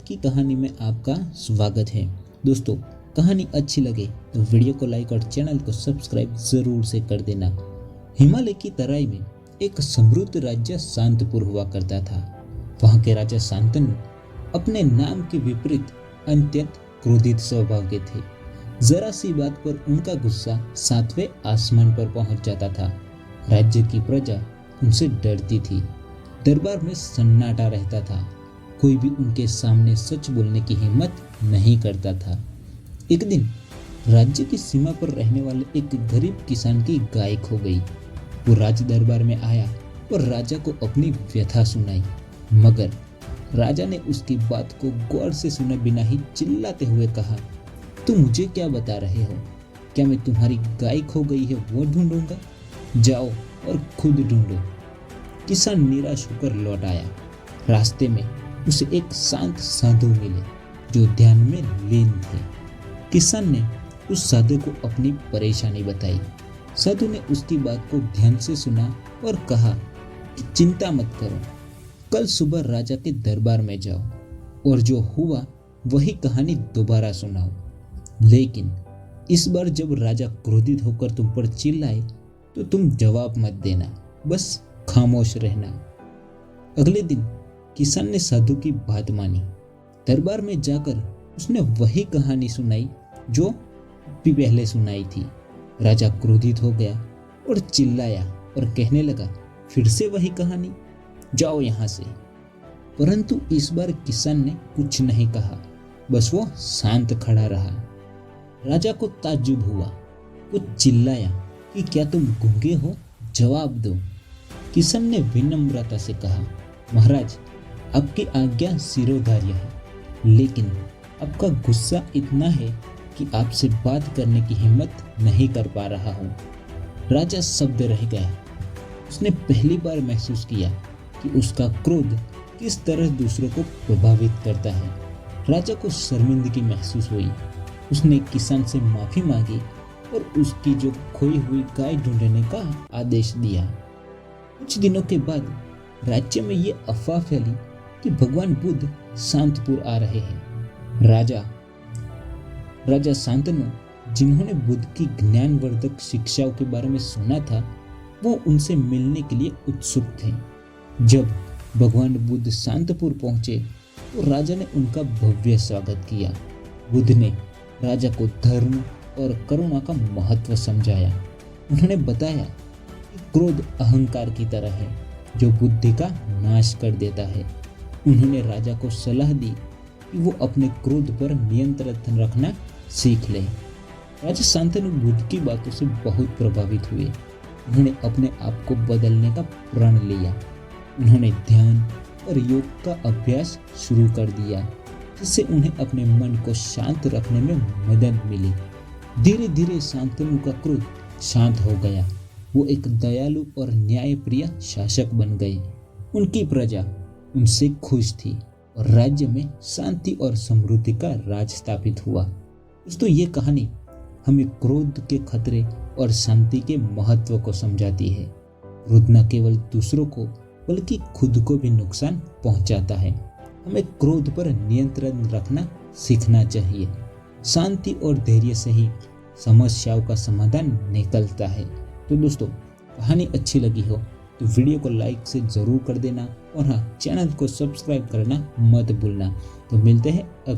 की कहानी में आपका स्वागत है। दोस्तों, कहानी अच्छी लगे तो वीडियो को लाइक और चैनल को सब्सक्राइब जरूर से कर देना। हिमालय की तराई में एक समृद्ध राज्य शांतपुर हुआ करता था। वहाँ के राजा शांतनु अपने नाम के विपरीत अत्यंत क्रोधित स्वभाव के थे। जरा सी बात पर उनका गुस्सा सातवें आसमान पर पहुंच जाता था। राज्य की प्रजा उनसे डरती थी। दरबार में सन्नाटा रहता था। कोई भी उनके सामने सच बोलने की हिम्मत नहीं करता था। एक दिन राज्य की सीमा पर रहने वाले एक गरीब किसान की गाय खो गई। वो राज दरबार में आया और राजा को अपनी व्यथा सुनाई, मगर राजा ने उसकी बात को गौर से सुने बिना ही चिल्लाते हुए कहा, तुम मुझे क्या बता रहे हो? क्या मैं तुम्हारी गाय खो गई है वो ढूंढूंगा? जाओ और खुद ढूंढो। किसान निराश होकर लौट आया। रास्ते में उसे एक शांत साधु मिले जो ध्यान में लीन थे। किसान ने उस साधु को अपनी परेशानी बताई। साधु ने उसकी बात को ध्यान से सुना और कहा कि चिंता मत करो, कल सुबह राजा के दरबार में जाओ और जो हुआ वही कहानी दोबारा सुनाओ। लेकिन इस बार जब राजा क्रोधित होकर तुम पर चिल्लाए तो तुम जवाब मत देना, बस खामोश रहना। अगले दिन किसान ने साधु की बात मानी। दरबार में जाकर उसने वही कहानी सुनाई जो भी पहले सुनाई थी। राजा क्रोधित हो गया और चिल्लाया और कहने लगा, फिर से वही कहानी, जाओ यहाँ से। परंतु इस बार किसान ने कुछ नहीं कहा, बस वो शांत खड़ा रहा। राजा को ताज्जुब हुआ। वो चिल्लाया कि क्या तुम गूंगे हो? जवाब दो। किसान ने विनम्रता से कहा, महाराज, आपकी आज्ञा सिरोधार्य है, लेकिन आपका गुस्सा इतना है कि आपसे बात करने की हिम्मत नहीं कर पा रहा हूँ। राजा शब्द रह गया। उसने पहली बार महसूस किया कि उसका क्रोध किस तरह दूसरों को प्रभावित करता है। राजा को शर्मिंदगी महसूस हुई। उसने किसान से माफी मांगी और उसकी जो खोई हुई गाय ढूंढने का आदेश दिया। कुछ दिनों के बाद राज्य में ये अफवाह फैली कि भगवान बुद्ध शांतपुर आ रहे हैं। राजा शांतनु, जिन्होंने बुद्ध की ज्ञानवर्धक शिक्षाओं के बारे में सुना था, वो उनसे मिलने के लिए उत्सुक थे। जब भगवान बुद्ध शांतपुर पहुंचे तो राजा ने उनका भव्य स्वागत किया। बुद्ध ने राजा को धर्म और करुणा का महत्व समझाया। उन्होंने बताया कि क्रोध अहंकार की तरह है जो बुद्धि का नाश कर देता है। उन्होंने राजा को सलाह दी कि वो अपने क्रोध पर नियंत्रण रखना सीख ले। राजा शांतनु बुद्ध की बातों से बहुत प्रभावित हुए। उन्होंने अपने आप को बदलने का प्रण लिया। उन्होंने ध्यान और योग का अभ्यास शुरू कर दिया, जिससे उन्हें अपने मन को शांत रखने में मदद मिली। धीरे धीरे शांतनु का क्रोध शांत हो गया। वो एक दयालु और न्यायप्रिय शासक बन गए। उनकी प्रजा उनसे खुश थी और राज्य में शांति और समृद्धि का राज स्थापित हुआ। दोस्तों, ये कहानी हमें क्रोध के खतरे और शांति के महत्व को समझाती है। क्रोध न केवल दूसरों को बल्कि खुद को भी नुकसान पहुंचाता है। हमें क्रोध पर नियंत्रण रखना सीखना चाहिए। शांति और धैर्य से ही समस्याओं का समाधान निकलता है। तो दोस्तों, कहानी अच्छी लगी हो तो वीडियो को लाइक से ज़रूर कर देना और हाँ, चैनल को सब्सक्राइब करना मत भूलना। तो मिलते हैं